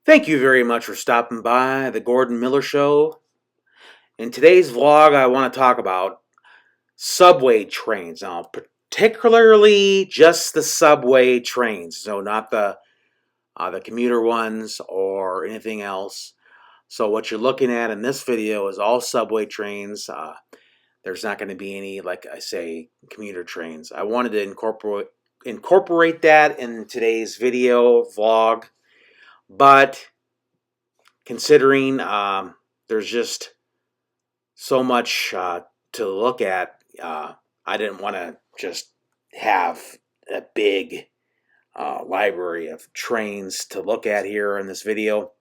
Thank you very much for stopping by the Gordon Miller Show. In today's vlog, I want to talk about subway trains. Now, particularly just the subway trains, so not the commuter ones or anything else. So what you're looking at in this video is all subway trains. There's not going to be any, like I say, commuter trains. I wanted to incorporate that in today's video vlog, but considering there's just so much to look at, I didn't want to just have a big library of trains to look at here in this video.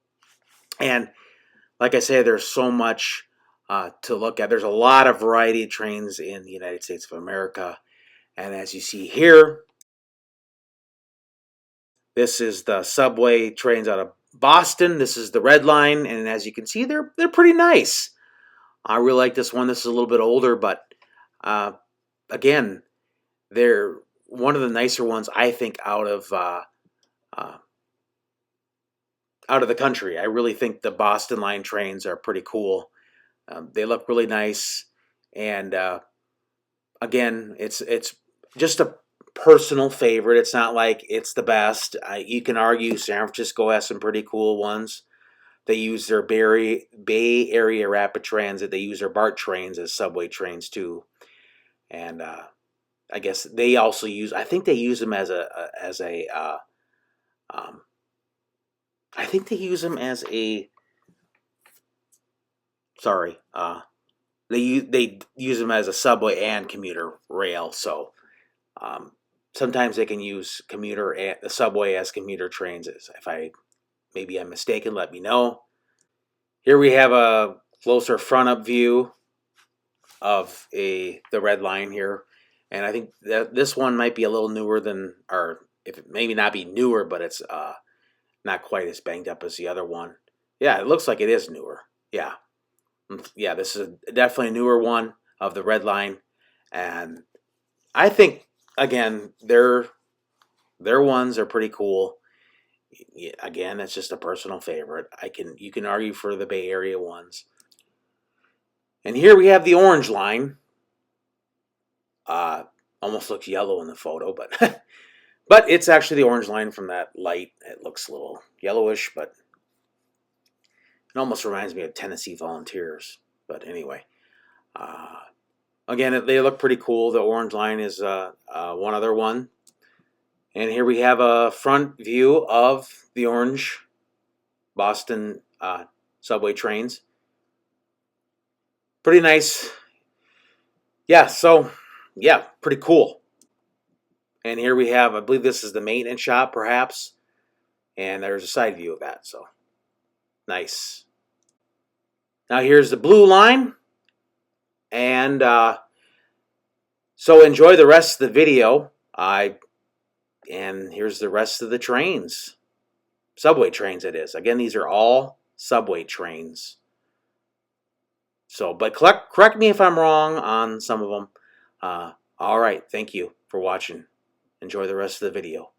And like I say, there's so much to look at. There's a lot of variety of trains in the United States of America. And as you see here, this is the subway trains out of Boston. This is the Red Line, and as you can see, they're pretty nice. I really like this one. This is a little bit older, but again, they're one of the nicer ones I think out of the country. I really think the Boston Line trains are pretty cool. They look really nice, and again, it's just a personal favorite. It's not like it's the best. You can argue San Francisco has some pretty cool ones. They use their Bay Area Rapid Transit. They use their BART trains as subway trains too, and I guess they also use. I think they use them as I think they use them as a. Sorry, they use them as a subway and commuter rail. So sometimes they can use commuter and the subway as commuter trains. If maybe I'm mistaken, let me know. Here we have a closer front up view of the Red Line here, and I think that this one might be a little newer than, or if it maybe not be newer, but it's not quite as banged up as the other one. Yeah, it looks like it is newer. Yeah, this is definitely a newer one of the Red Line, and I think again their ones are pretty cool. Again, it's just a personal favorite. You can argue for the Bay Area ones. And here we have the Orange Line. Almost looks yellow in the photo, but but it's actually the Orange Line from that light. It looks a little yellowish, but it almost reminds me of Tennessee Volunteers. But anyway, again, they look pretty cool. The Orange Line is one other one. And here we have a front view of the orange Boston subway trains. Pretty nice. Yeah, so, yeah, pretty cool. And here we have, I believe this is the maintenance shop, perhaps. And there's a side view of that, so nice. Now here's the blue line. And so enjoy the rest of the video. And here's the rest of the trains. Subway trains, it is. Again, these are all subway trains. So, but correct me if I'm wrong on some of them. All right, thank you for watching. Enjoy the rest of the video.